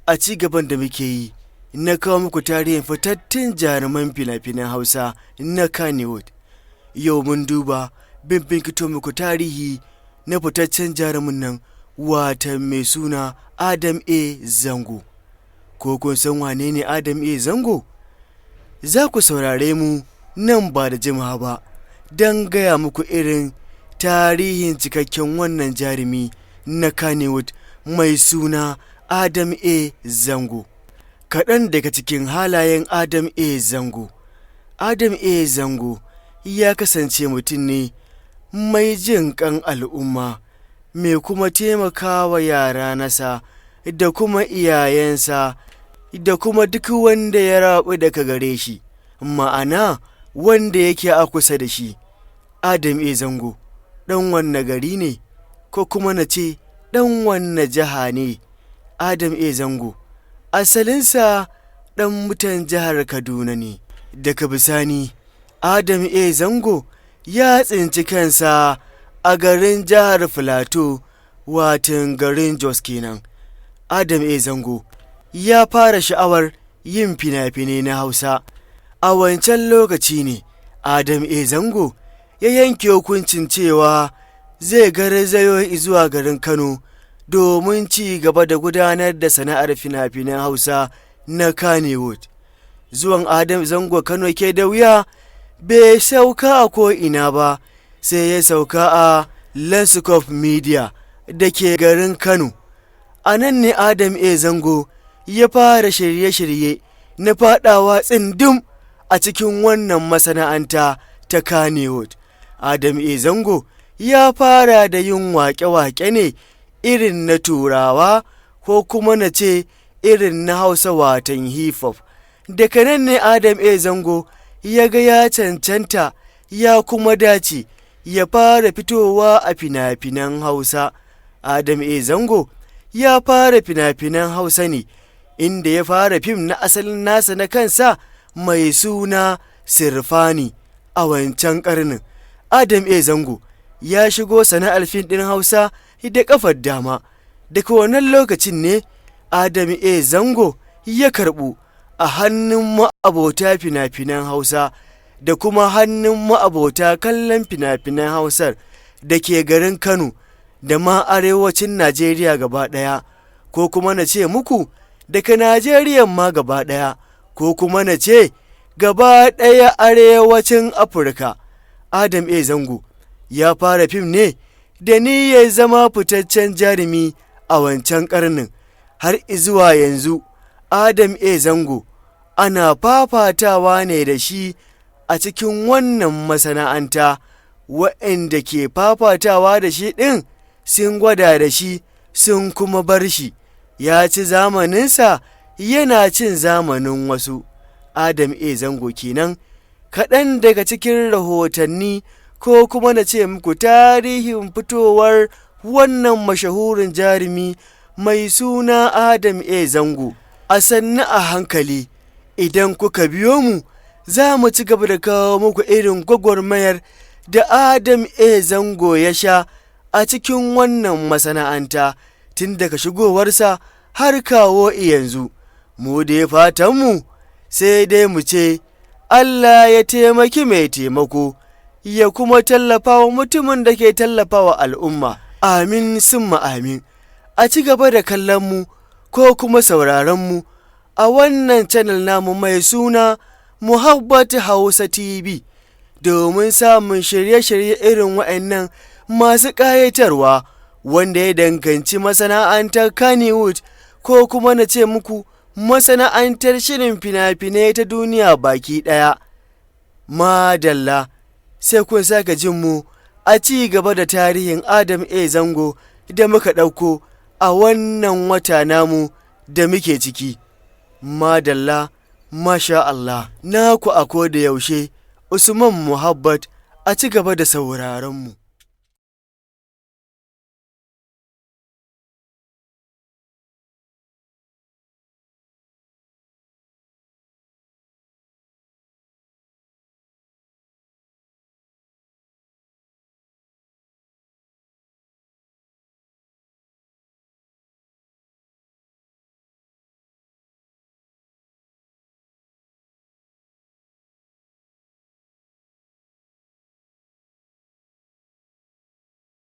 a ci gaban da muke yi na kawo muku tarihin fitattun jaruman fina-finan Hausa na Kannywood. Yau mun duba binkito muku tarihi na fitaccen jarumin nan wata mai suna Adam A. Zango. Ko kun san wane ne Adam A. Zango? Za ku saurare mu nan ba da jimawa ba don gaya muku irin tarihin cikakken wannan jarumi na Kannywood mai suna Adam A. Zango. Kaɗan daga cikin halayen Adam A. Zango. Adam A. Zango ya kasance mutum ne mai jin ƙan al'umma, mai kuma taimakawa yara nasa da kuma iyayensa da kuma duk wanda ya rabu daga gare shi, ma'ana wanda yake a kusa da shi. Adam A. Zango ɗan wanne gari ne, ko kuma na ce ɗan wanne jiha ne? Adam A. Zango asalinsa ɗan mutan jihar Kaduna ne. Daga bisani Adam A. Zango ya tsinci kansa a garin jihar Filato, watan garin Jos kenan. Adam A. Zango ya fara sha'awar yin fina-finai na Hausa. A wancan lokaci ne Adam A. Zango ya yanke hukuncin cewa zai garzayo zuwa garin Kano domin ci gaba da gudanar da sana'ar fina-finan Hausa na Kannywood. Zuwan Adam Zango Kano ke da wuya, bai sauka a ko'ina ba, sai ya sauka a Landscope Media da ke garin Kano. A nan ne Adam A. Zango ya fara shirye-shirye na faɗawa tsindum a cikin wannan masana'anta ta Kannywood. Adam A. Zango ya fara da yin waƙe-waƙe ne irin na Turawa, ko kuma na ce irin na Hausa, watan hip hop. Daga nan ne Adam A. Zango ya ga ya cancanta ya kuma dace ya fara fitowa a fina-finan Hausa. Adam A. Zango ya fara fina-finan Hausa ne inda ya fara fim na asalin nasa na kansa mai suna Sirfani a wancan ƙarnin. Adam A. Zango ya shigo sana'ar fim ɗin Hausa da ƙafar dama. Daga wannan lokacin ne Adam A. Zango ya karɓu a hannun ma'abota fina-finan Hausa da kuma hannun ma'abota kallon fina-finan Hausar da ke garin Kano da ma arewacin Najeriya gaba ɗaya, ko kuma na ce muku daga Najeriya ma gaba ɗaya, ko kuma na ce gaba ɗaya arewacin Afirka. Adam A. Zango ya fara fim ne da niyyar zama fitaccen jarumi a wancan ƙarnin. Har izuwa yanzu Adam A. Zango ana fafatawa ne da shi a cikin wannan masana'anta. Waɗanda ke fafatawa da shi ɗin sun gwada da shi sun kuma bar shi. Ya ci zamaninsa, yana cin zamanin wasu. Adam A. Zango kenan, kaɗan daga cikin rahotanni ko kuma na ce muku tarihin fitowar wannan mashahurin jarumi mai suna Adam A. Zango. A sannu a hankali, idan kuka biyo mu, za mu ci gaba da kawo muku irin gwagwarmayar da Adam A. Zango ya sha a cikin wannan masana'anta tun daga shigowarsa har kawo yanzu. Mu dai fatanmu sai dai mu ce Allah ya taimaki mai taimako, ya kuma tallafa wa mutumin da ke tallafa wa al'umma. Amin summa amin. A ci gaba da kallon mu ko kuma sauraron mu a wannan channel namu mai suna Muhabbat Hausa TV domin samun shirye-shirye irin waɗannan masu ƙayatarwa wanda ya danganci masana'antar Kannywood, ko kuma na ce muku masana'antar shirin fina-finai ta duniya baki ɗaya. Madalla, sai kun sake jin mu a ci gaba da tarihin Adam A. Zango da muka ɗauko a wannan wata namu da muke ciki. Madalla, masha Allah, naku a koda yaushe Usman Muhabbat. A ci gaba da sauraron mu.